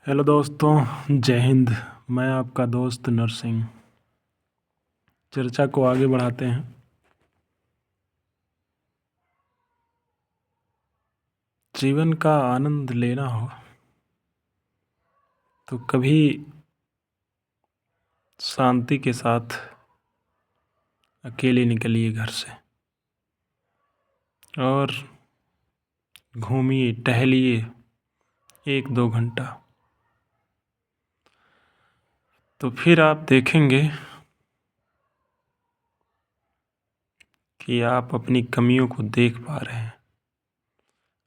Hello दोस्तों, जय हिंद। मैं आपका दोस्त नरसिंह। चर्चा को आगे बढ़ाते हैं। जीवन का आनंद लेना हो तो कभी शांति के साथ अकेले निकलिए घर से और घूमिए, टहलिए 1-2 घंटा। तो फिर आप देखेंगे कि आप अपनी कमियों को देख पा रहे हैं,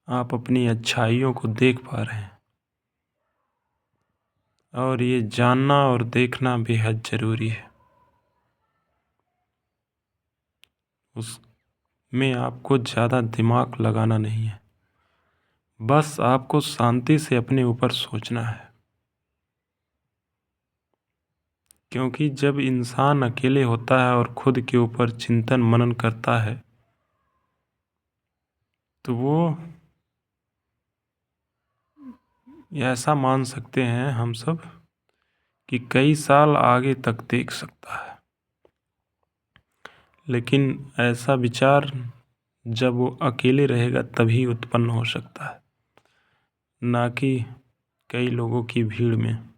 आप अपनी अच्छाइयों को देख पा रहे हैं। और ये जानना और देखना बेहद ज़रूरी है। उसमें आपको ज़्यादा दिमाग लगाना नहीं है, बस आपको शांति से अपने ऊपर सोचना है। क्योंकि जब इंसान अकेले होता है और खुद के ऊपर चिंतन मनन करता है तो वो ऐसा मान सकते हैं हम सब कि कई साल आगे तक देख सकता है। लेकिन ऐसा विचार जब वो अकेले रहेगा तभी उत्पन्न हो सकता है, ना कि कई लोगों की भीड़ में।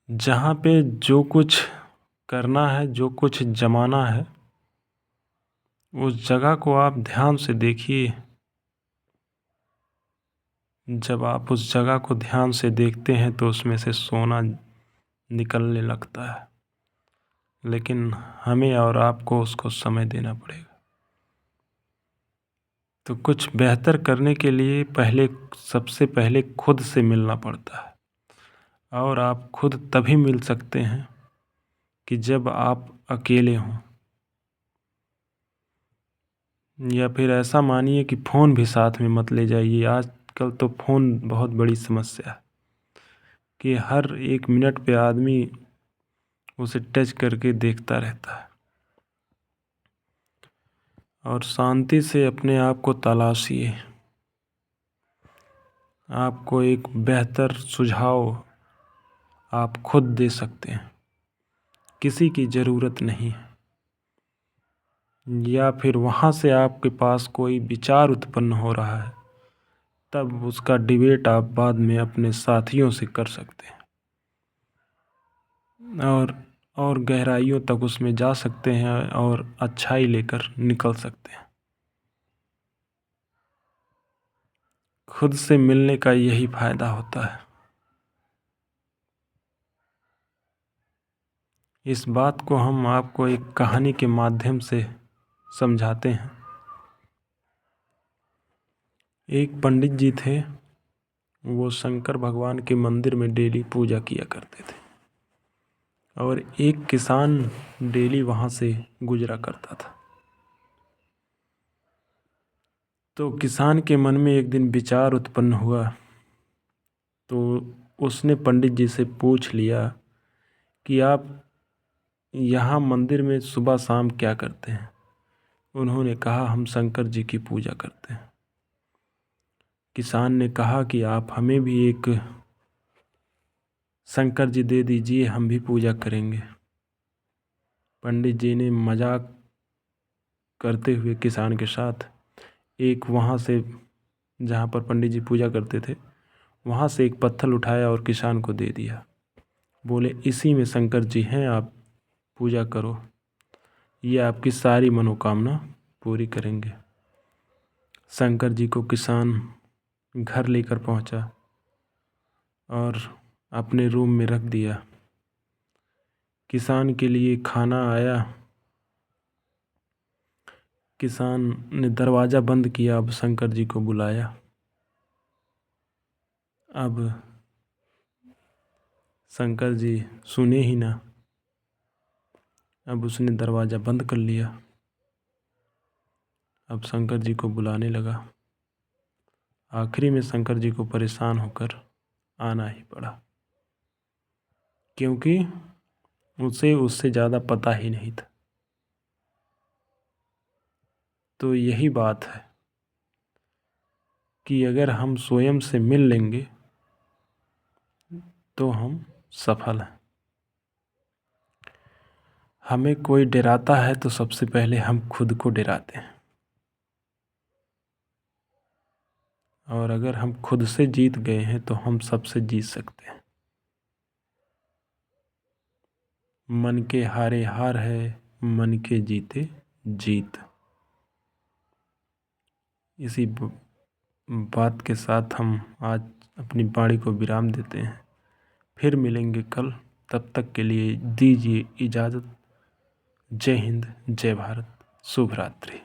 जहाँ पे जो कुछ करना है, जो कुछ जमाना है, उस जगह को आप ध्यान से देखिए। जब आप उस जगह को ध्यान से देखते हैं तो उसमें से सोना निकलने लगता है। लेकिन हमें और आपको उसको समय देना पड़ेगा। तो कुछ बेहतर करने के लिए सबसे पहले खुद से मिलना पड़ता है। और आप खुद तभी मिल सकते हैं कि जब आप अकेले हों। या फिर ऐसा मानिए कि फ़ोन भी साथ में मत ले जाइए। आजकल तो फ़ोन बहुत बड़ी समस्या है कि हर 1 मिनट पे आदमी उसे टच करके देखता रहता है। और शांति से अपने आप को तलाशिए। आपको एक बेहतर सुझाव आप खुद दे सकते हैं, किसी की ज़रूरत नहीं है। या फिर वहाँ से आपके पास कोई विचार उत्पन्न हो रहा है, तब उसका डिबेट आप बाद में अपने साथियों से कर सकते हैं और गहराइयों तक उसमें जा सकते हैं और अच्छाई लेकर निकल सकते हैं। खुद से मिलने का यही फ़ायदा होता है। इस बात को हम आपको एक कहानी के माध्यम से समझाते हैं। एक पंडित जी थे, वो शंकर भगवान के मंदिर में डेली पूजा किया करते थे। और एक किसान डेली वहाँ से गुजरा करता था। तो किसान के मन में एक दिन विचार उत्पन्न हुआ। तो उसने पंडित जी से पूछ लिया कि आप यहाँ मंदिर में सुबह शाम क्या करते हैं। उन्होंने कहा, हम शंकर जी की पूजा करते हैं। किसान ने कहा कि आप हमें भी एक शंकर जी दे दीजिए, हम भी पूजा करेंगे। पंडित जी ने मजाक करते हुए किसान के साथ एक वहाँ से, जहाँ पर पंडित जी पूजा करते थे, वहाँ से एक पत्थर उठाया और किसान को दे दिया। बोले, इसी में शंकर जी हैं, आप पूजा करो, ये आपकी सारी मनोकामना पूरी करेंगे। शंकर जी को किसान घर लेकर पहुँचा और अपने रूम में रख दिया। किसान के लिए खाना आया। किसान ने दरवाज़ा बंद किया, अब शंकर जी को बुलाया। अब शंकर जी सुने ही ना। अब उसने दरवाज़ा बंद कर लिया। अब शंकर जी को बुलाने लगा। आखिरी में शंकर जी को परेशान होकर आना ही पड़ा, क्योंकि उसे उससे ज़्यादा पता ही नहीं था। तो यही बात है कि अगर हम स्वयं से मिल लेंगे तो हम सफल हैं। हमें कोई डराता है तो सबसे पहले हम खुद को डराते हैं, और अगर हम खुद से जीत गए हैं तो हम सबसे जीत सकते हैं। मन के हारे हार है, मन के जीते जीत। इसी बात के साथ हम आज अपनी वाणी को विराम देते हैं। फिर मिलेंगे कल, तब तक के लिए दीजिए इजाज़त। जय हिंद, जय भारत, शुभ रात्रि।